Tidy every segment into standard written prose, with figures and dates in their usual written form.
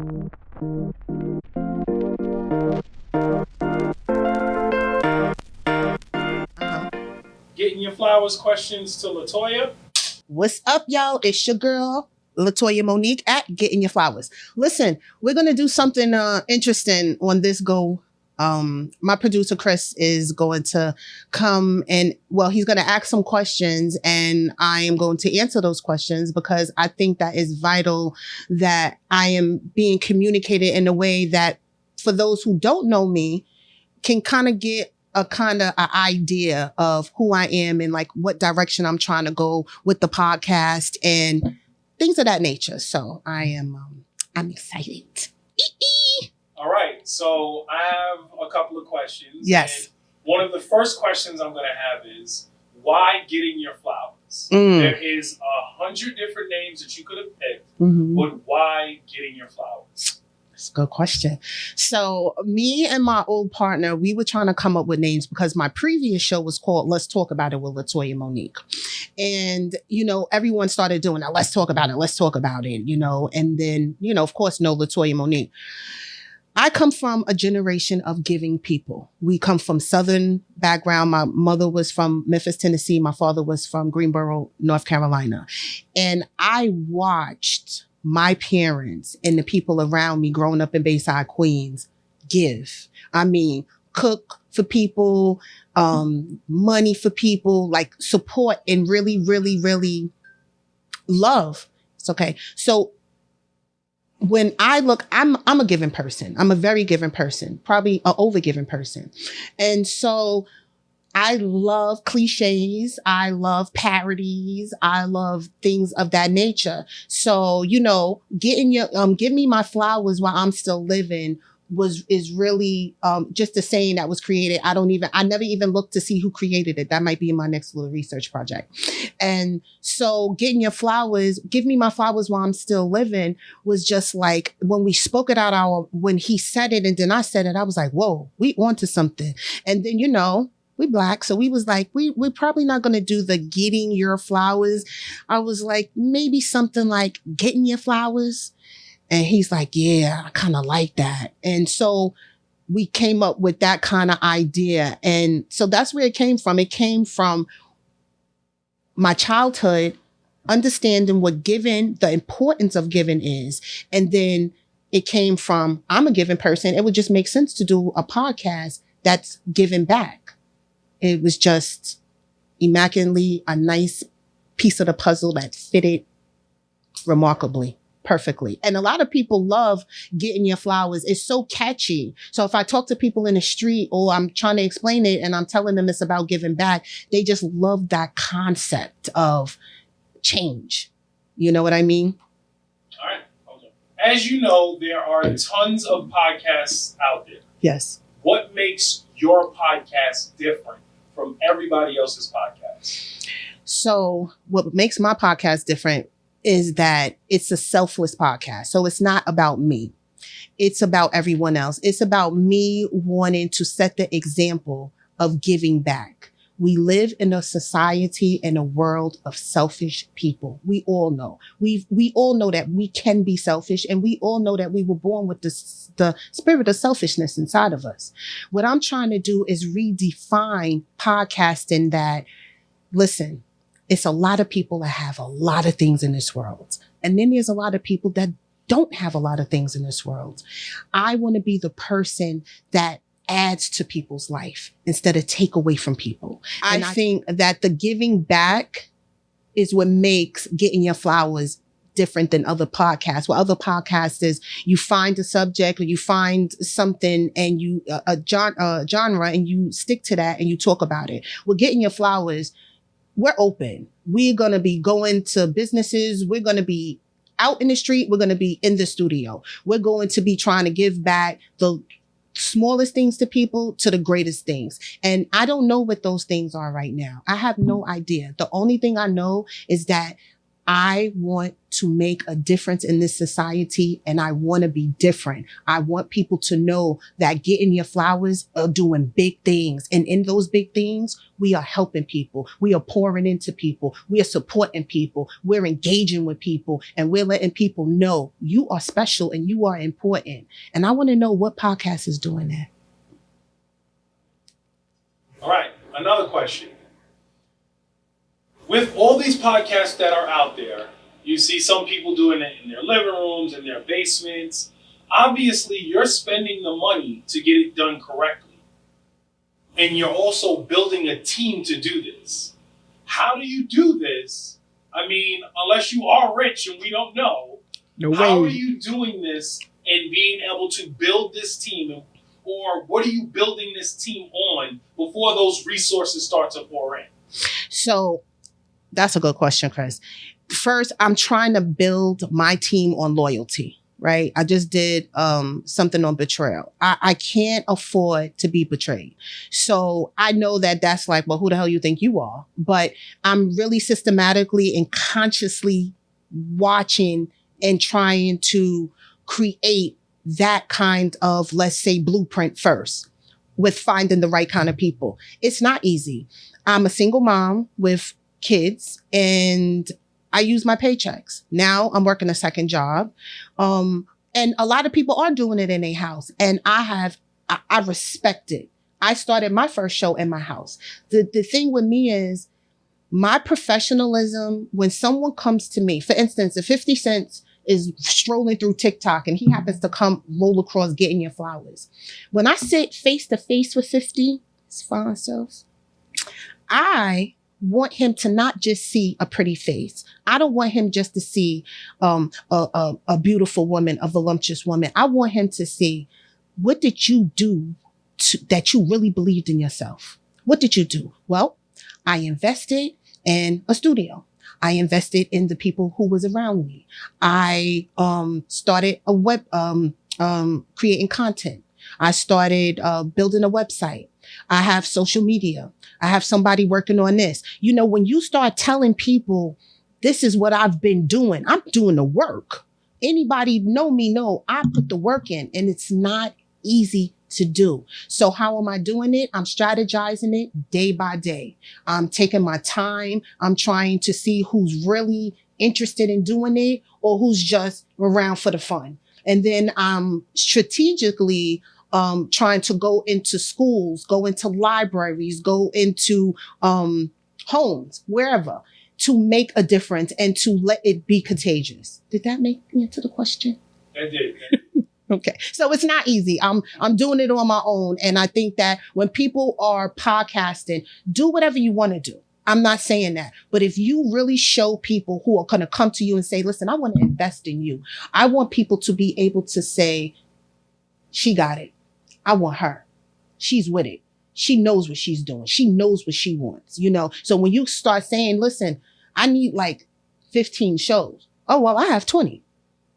Getting your flowers questions to Latoya. What's up, y'all? It's your girl, Latoya Monique at Getting Your Flowers. Listen, we're going to do something interesting on this go. My producer, Chris, is going to come and, well, he's going to ask some questions and I am going to answer those questions because I think that is vital that I am being communicated in a way that for those who don't know me can kind of get a kind of an idea of who I am and like what direction I'm trying to go with the podcast and things of that nature. So I'm excited. All right. So I have a couple of questions. Yes. And one of the first questions I'm going to have is, why Getting Your Flowers? There is 100 different names that you could have picked, but why Getting Your Flowers? That's a good question. So me and my old partner, we were trying to come up with names because my previous show was called Let's Talk About It with Latoya Monique. And, you know, everyone started doing that. Let's talk about it. Let's talk about it, you know, and then, you know, of course, no Latoya Monique. I come from a generation of giving people. We come from Southern background. My mother was from Memphis, Tennessee. My father was from Greensboro, North Carolina. And I watched my parents and the people around me growing up in Bayside, Queens, give. I mean, cook for people, money for people, like support and really, really, really love. It's okay. So when I look, I'm a giving person. I'm a very giving person, probably an over giving person. And so I love cliches. I love parodies. I love things of that nature. So, you know, getting your, give me my flowers while I'm still living is really, just a saying that was created. I never even looked to see who created it. That might be in my next little research project. And so getting your flowers, give me my flowers while I'm still living was just like, when we spoke it out, when he said it and then I said it, I was like, whoa, we onto something. And then, you know, we Black. So we was like, we're probably not going to do the getting your flowers. I was like, maybe something like getting your flowers. And he's like, yeah, I kind of like that. And so we came up with that kind of idea. And so that's where it came from. It came from my childhood, understanding what giving, the importance of giving is. And then it came from, I'm a giving person. It would just make sense to do a podcast that's giving back. It was just immaculately a nice piece of the puzzle that fitted remarkably, perfectly. And a lot of people love getting your flowers. It's so catchy. So if I talk to people in the street or I'm trying to explain it and I'm telling them it's about giving back, they just love that concept of change. You know what I mean? All right. Okay. As you know, there are tons of podcasts out there. Yes. What makes your podcast different from everybody else's podcast? So what makes my podcast different is that it's a selfless podcast. So it's not about me. It's about everyone else. It's about me wanting to set the example of giving back. We live in a society and a world of selfish people. We all know. We all know that we can be selfish, and we all know that we were born with the spirit of selfishness inside of us. What I'm trying to do is redefine podcasting that, listen, it's a lot of people that have a lot of things in this world. And then there's a lot of people that don't have a lot of things in this world. I want to be the person that adds to people's life instead of take away from people. And I think that the giving back is what makes Getting Your Flowers different than other podcasts. Well, other podcasts is you find a subject or you find something and you, a genre, and you stick to that and you talk about it. Well, Getting Your Flowers, we're open. We're going to be going to businesses. We're going to be out in the street. We're going to be in the studio. We're going to be trying to give back the smallest things to people to the greatest things. And I don't know what those things are right now. I have no idea. The only thing I know is that I want to make a difference in this society, and I want to be different. I want people to know that getting your flowers are doing big things. And in those big things, we are helping people. We are pouring into people. We are supporting people. We're engaging with people, and we're letting people know you are special and you are important. And I want to know what podcast is doing that. All right. Another question. With all these podcasts that are out there, you see some people doing it in their living rooms, in their basements. Obviously, you're spending the money to get it done correctly. And you're also building a team to do this. How do you do this? I mean, unless you are rich and we don't know, how are you doing this and being able to build this team? Or what are you building this team on before those resources start to pour in? So that's a good question, Chris. First, I'm trying to build my team on loyalty, right? I just did something on betrayal. I can't afford to be betrayed. So I know that that's like, well, who the hell you think you are? But I'm really systematically and consciously watching and trying to create that kind of, let's say, blueprint first with finding the right kind of people. It's not easy. I'm a single mom with kids and I use my paychecks. Now I'm working a second job. And a lot of people are doing it in their house. And I respect it. I started my first show in my house. The thing with me is my professionalism. When someone comes to me, for instance, if 50 Cent is strolling through TikTok and he happens to come roll across Getting Your Flowers. When I sit face to face with 50, his fine self, I want him to not just see a pretty face. I don't want him just to see a beautiful woman, a voluptuous woman. I want him to see, what did you do that you really believed in yourself? What did you do? Well, I invested in a studio. I invested in the people who was around me. I started a web, creating content. I started building a website. I have social media. I have somebody working on this. You know, when you start telling people, this is what I've been doing, I'm doing the work. Anybody know me, know I put the work in, and it's not easy to do. So how am I doing it? I'm strategizing it day by day. I'm taking my time. I'm trying to see who's really interested in doing it or who's just around for the fun. And then I'm strategically trying to go into schools, go into libraries, go into homes, wherever, to make a difference and to let it be contagious. Did that make me into the question? It did. Okay. So it's not easy. I'm doing it on my own. And I think that when people are podcasting, do whatever you want to do. I'm not saying that. But if you really show people who are going to come to you and say, listen, I want to invest in you. I want people to be able to say, she got it. I want her. She's with it. She knows what she's doing. She knows what she wants, you know? So when you start saying, listen, I need like 15 shows. Oh, well, I have 20.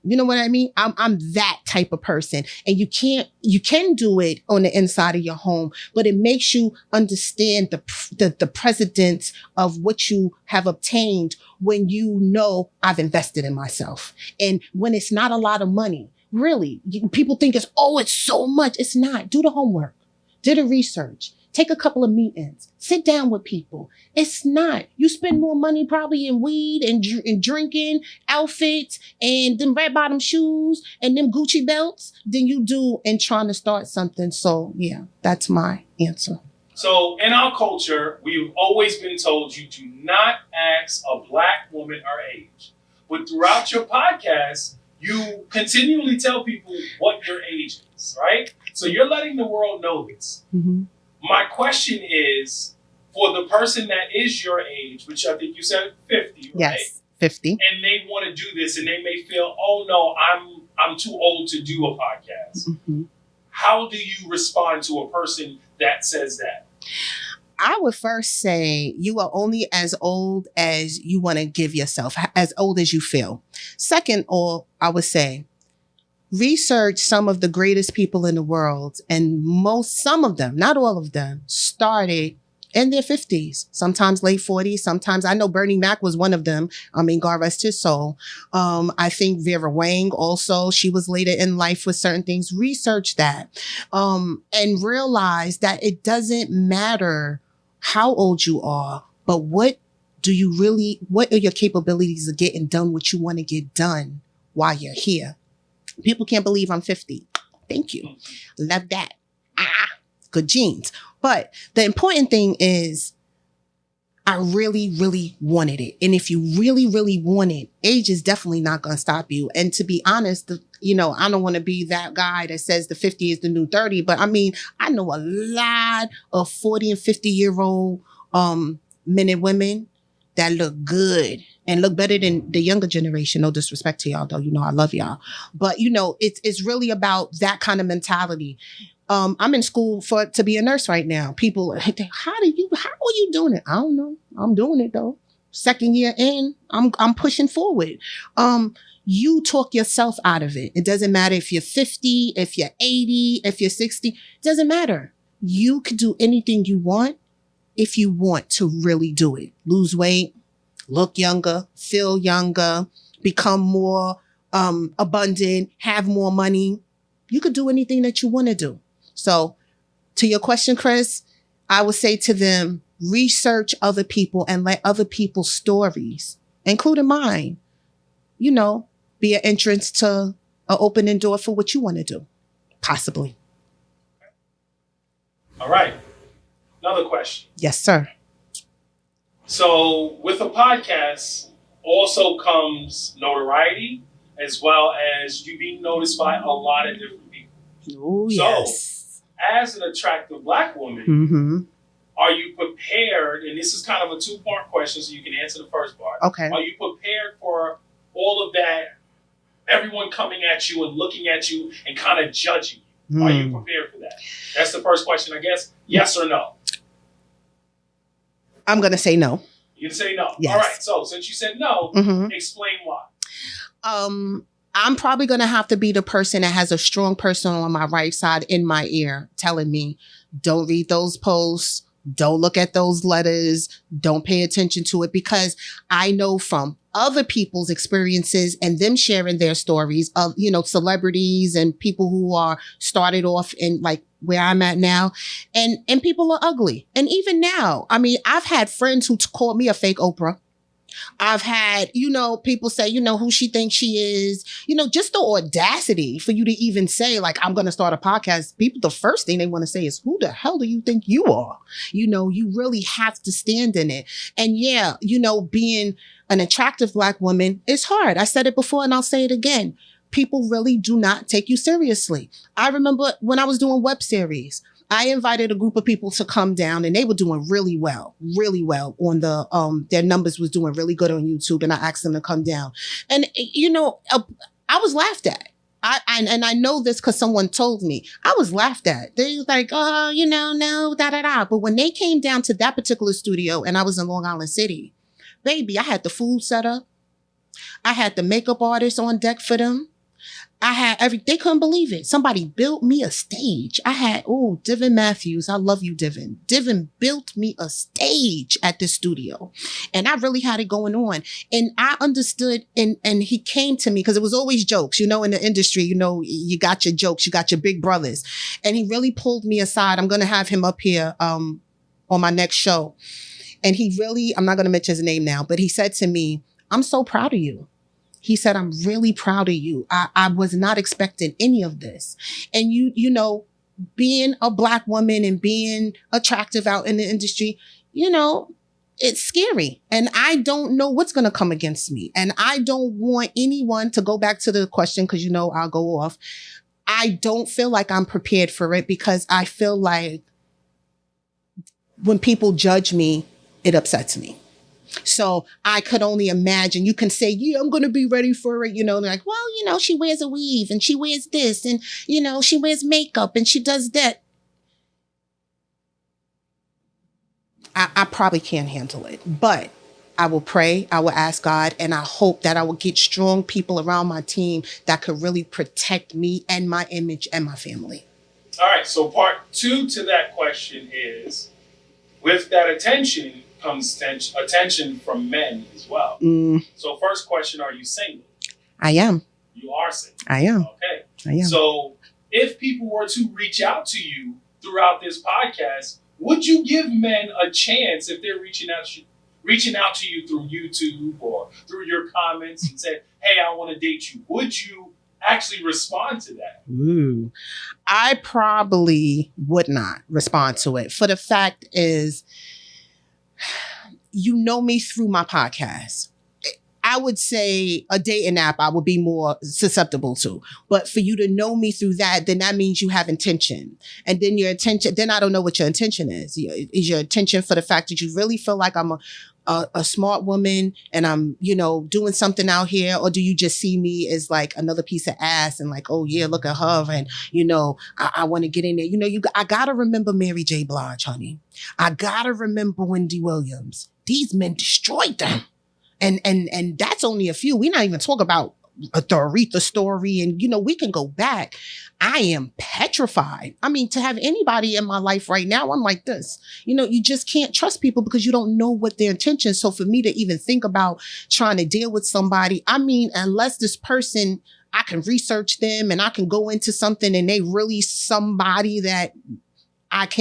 You know what I mean? I'm that type of person. And you can do it on the inside of your home, but it makes you understand the precedence of what you have obtained when you know I've invested in myself. And when it's not a lot of money, really, people think it's so much. It's not. Do the homework. Do the research. Take a couple of meetings. Sit down with people. It's not. You spend more money probably in weed and drinking, outfits, and them red bottom shoes and them Gucci belts than you do in trying to start something. So yeah, that's my answer. So in our culture, we've always been told you do not ask a Black woman her age. But throughout your podcast, you continually tell people what your age is, right? So you're letting the world know this. Mm-hmm. My question is, for the person that is your age, which I think you said 50, right? Yes, 50. And they want to do this and they may feel, oh no, I'm too old to do a podcast. Mm-hmm. How do you respond to a person that says that? I would first say you are only as old as you want to give yourself, as old as you feel. Second, or I would say, research some of the greatest people in the world, and some of them, not all of them, started in their 50s, sometimes late 40s, sometimes I know Bernie Mac was one of them. I mean, God rest his soul. I think Vera Wang also, she was later in life with certain things. Research that and realize that it doesn't matter how old you are, but what are your capabilities of getting done what you want to get done while you're here? People can't believe I'm 50. Thank you. Love that. Good genes. But the important thing is I really, really wanted it. And if you really, really want it, age is definitely not going to stop you. And to be honest, I don't want to be that guy that says the 50 is the new 30. But I mean, I know a lot of 40 and 50-year-old men and women that look good and look better than the younger generation. No disrespect to y'all, though. I love y'all. But, it's really about that kind of mentality. I'm in school to be a nurse right now. People, how are you doing it? I don't know. I'm doing it though. Second year in, I'm pushing forward. You talk yourself out of it. It doesn't matter if you're 50, if you're 80, if you're 60, it doesn't matter. You can do anything you want if you want to really do it. Lose weight, look younger, feel younger, become more abundant, have more money. You could do anything that you want to do. So to your question, Chris, I would say to them, research other people and let other people's stories, including mine, be an entrance to an opening door for what you want to do. Possibly. All right. Another question. Yes, sir. So with a podcast also comes notoriety as well as you being noticed by a lot of different people. Oh, yes. As an attractive Black woman, are you prepared, and this is kind of a two-part question, so you can answer the first part. Okay. Are you prepared for all of that, everyone coming at you and looking at you and kind of judging you? Are you prepared for that? That's the first question, I guess. Yes or no? I'm going to say no. You can say no. Yes. All right, so since you said no, explain why. I'm probably going to have to be the person that has a strong person on my right side in my ear telling me, don't read those posts. Don't look at those letters. Don't pay attention to it, because I know from other people's experiences and them sharing their stories of, celebrities and people who are started off in like where I'm at now, and people are ugly. And even now, I mean, I've had friends who called me a fake Oprah. I've had, people say, who she thinks she is, just the audacity for you to even say, like, I'm going to start a podcast. People, the first thing they want to say is, who the hell do you think you are? You really have to stand in it. And yeah, being an attractive Black woman is hard. I said it before and I'll say it again. People really do not take you seriously. I remember when I was doing web series, I invited a group of people to come down and they were doing really well on the, their numbers was doing really good on YouTube, and I asked them to come down. And, I was laughed at. I know this because someone told me. I was laughed at. They was like, oh, no, da. But when they came down to that particular studio and I was in Long Island City, baby, I had the food set up. I had the makeup artist on deck for them. I had they couldn't believe it. Somebody built me a stage. I had, Divin Matthews. I love you, Divin. Divin built me a stage at the studio, and I really had it going on. And I understood, and he came to me because it was always jokes, in the industry, you got your jokes, you got your big brothers. And he really pulled me aside. I'm going to have him up here, on my next show. And he really, I'm not going to mention his name now, but he said to me, I'm so proud of you. He said, I'm really proud of you. I was not expecting any of this. And being a Black woman and being attractive out in the industry, it's scary. And I don't know what's going to come against me. And I don't want anyone to go back to the question, because I'll go off. I don't feel like I'm prepared for it, because I feel like when people judge me, it upsets me. So I could only imagine. You can say, yeah, I'm going to be ready for it. Like, well, she wears a weave and she wears this and, she wears makeup and she does that. I probably can't handle it, but I will pray. I will ask God, and I hope that I will get strong people around my team that could really protect me and my image and my family. All right. So part 2 to that question is, With that attention comes attention from men as well. So first question, are you single? I am. You are single. I am. Okay. I am. So if people were to reach out to you throughout this podcast, would you give men a chance if they're reaching out to you through YouTube or through your comments and said, hey, I want to date you? Would you actually respond to that? Ooh. I probably would not respond to it. For the fact is, you know me through my podcast. I would say a dating app I would be more susceptible to. But for you to know me through that, then that means you have intention. And then your intention, then I don't know what your intention is. Is your intention for the fact that you really feel like I'm a smart woman and I'm, doing something out here? Or do you just see me as like another piece of ass and like, oh yeah, look at her. And, I want to get in there. I got to remember Mary J. Blige, honey. I got to remember Wendy Williams. These men destroyed them. And that's only a few. We're not even talking about the Aretha story. And, we can go back. I am petrified. I mean, to have anybody in my life right now, I'm like this. You just can't trust people because you don't know what their intentions. So for me to even think about trying to deal with somebody, I mean, unless this person, I can research them and I can go into something and they really somebody that I've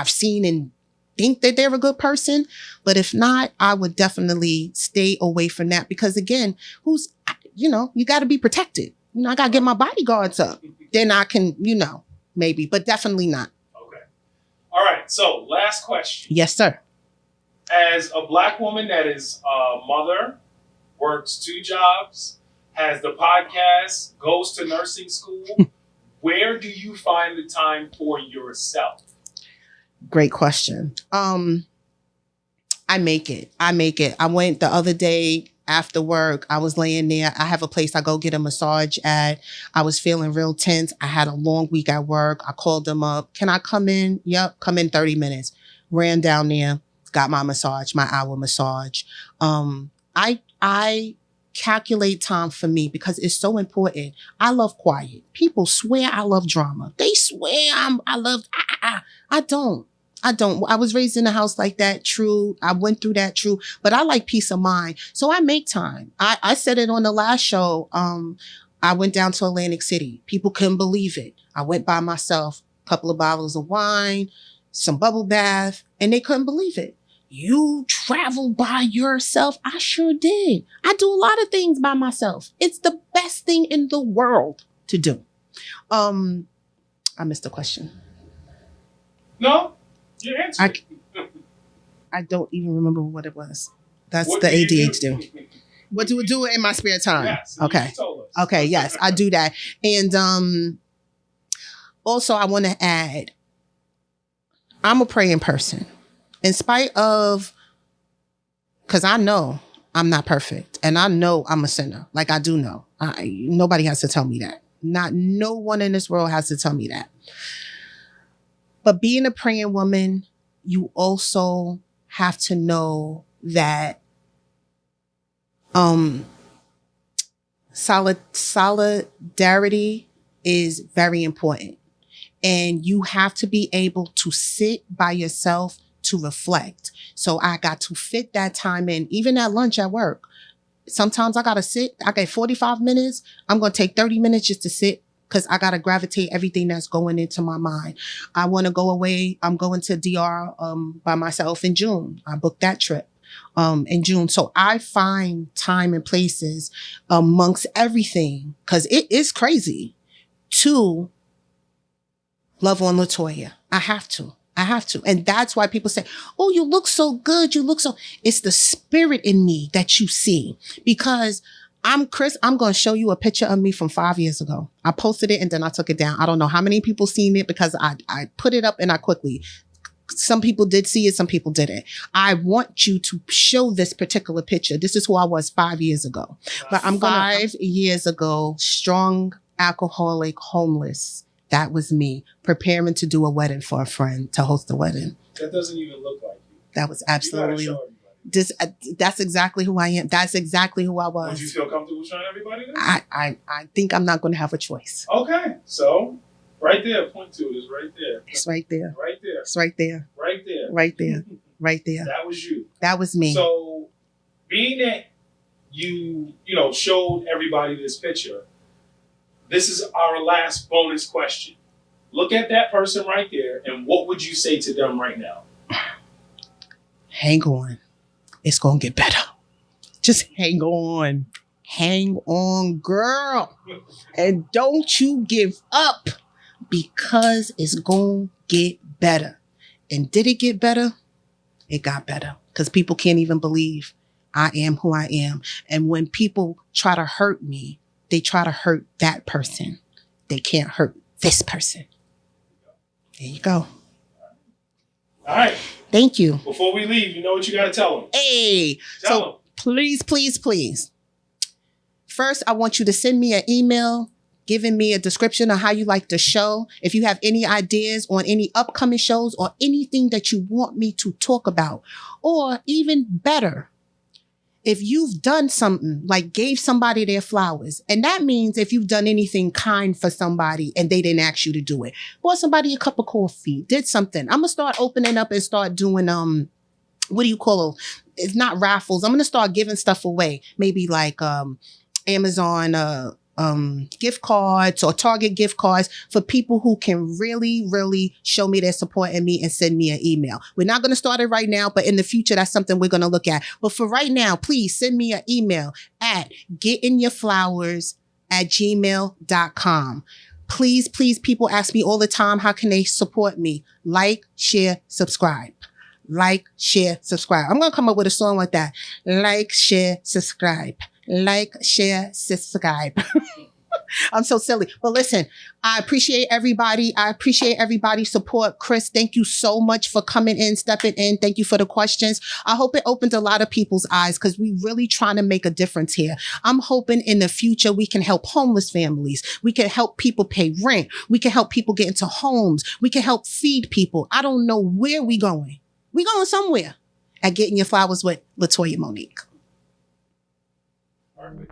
seen and think that they're a good person. But if not, I would definitely stay away from that because again, you got to be protected. I got to get my bodyguards up. Then I can, maybe, but definitely not. Okay. All right. So last question. Yes, sir. As a Black woman that is a mother, works 2 jobs, has the podcast, goes to nursing school, where do you find the time for yourself? Great question. I make it. I went the other day after work. I was laying there. I have a place I go get a massage at. I was feeling real tense. I had a long week at work. I called them up. Can I come in? Yep. Come in 30 minutes. Ran down there, got my massage, my hour massage. I calculate time for me because it's so important. I love quiet. People swear I love drama. They swear I love, I don't. I was raised in a house like that. True. I went through that. True. But I like peace of mind. So I make time. I said it on the last show. I went down to Atlantic City. People couldn't believe it. I went by myself, a couple of bottles of wine, some bubble bath, and they couldn't believe it. You travel by yourself? I sure did. I do a lot of things by myself. It's the best thing in the world to do. I missed the question. No, you answered. I don't even remember what it was. That's What the do you ADHD. What do we do in my spare time? Yes. Okay. You told us. Okay. Yes, I do that. And also, I want to add, I'm a praying person. In spite of, because I know I'm not perfect, and I know I'm a sinner. Like I do know. Nobody has to tell me that. No one in this world has to tell me that. But being a praying woman, you also have to know that solidarity is very important. And you have to be able to sit by yourself to reflect. So I got to fit that time in, even at lunch at work. Sometimes I got to sit. I get 45 minutes. I'm going to take 30 minutes just to sit because I got to gravitate everything that's going into my mind. I want to go away. I'm going to DR by myself in June. I booked that trip in June. So I find time and places amongst everything because it is crazy to love on Latoya. I have to. And that's why people say, oh, you look so good. It's the spirit in me that you see because I'm Chris. I'm going to show you a picture of me from 5 years ago. I posted it and then I took it down. I don't know how many people seen it because I put it up and I quickly. Some people did see it. Some people didn't. I want you to show this particular picture. This is who I was 5 years ago. But I'm 5 years ago, strong, alcoholic, homeless. That was me preparing to do a wedding for a friend, to host a wedding. That doesn't even look like you. That was absolutely that's exactly who I am. That's exactly who I was. Would you feel comfortable showing everybody that? I think I'm not going to have a choice. Okay. So Right there. Point to it. It's right there. It's right there. Right there. It's right there. Right there. Right there. Right there. That was you. That was me. So, being that you showed everybody this picture, this is our last bonus question. Look at that person right there, and what would you say to them right now? Hang on. It's going to get better. Just hang on. Hang on, girl. And don't you give up, because it's going to get better. And did it get better? It got better, because people can't even believe I am who I am. And when people try to hurt me, they try to hurt that person. They can't hurt this person. There you go. All right. Thank you. Before we leave, you know what you got to tell them. Hey. Tell them. Please, please, please. First, I want you to send me an email giving me a description of how you like the show. If you have any ideas on any upcoming shows or anything that you want me to talk about, or even better, if you've done something like gave somebody their flowers, and that means if you've done anything kind for somebody and they didn't ask you to do it, bought somebody a cup of coffee, did something. I'm going to start opening up and start doing, what do you call it? It's not raffles. I'm going to start giving stuff away. Maybe like Amazon gift cards or Target gift cards for people who can really, really show me their support in me and send me an email. We're not going to start it right now, but in the future, that's something we're going to look at. But for right now, please send me an email at getinyourflowers@gmail.com. Please, please, people ask me all the time, how can they support me? Like, share, subscribe. Like, share, subscribe. I'm going to come up with a song like that. Like, share, subscribe. Like, share, subscribe. I'm so silly. But listen, I appreciate everybody. I appreciate everybody's support. Chris, thank you so much for coming in, stepping in. Thank you for the questions. I hope it opened a lot of people's eyes, because we really trying to make a difference here. I'm hoping in the future we can help homeless families. We can help people pay rent. We can help people get into homes. We can help feed people. I don't know where we going. We going somewhere at Getting Your Flowers with Latoya Monique. Perfect.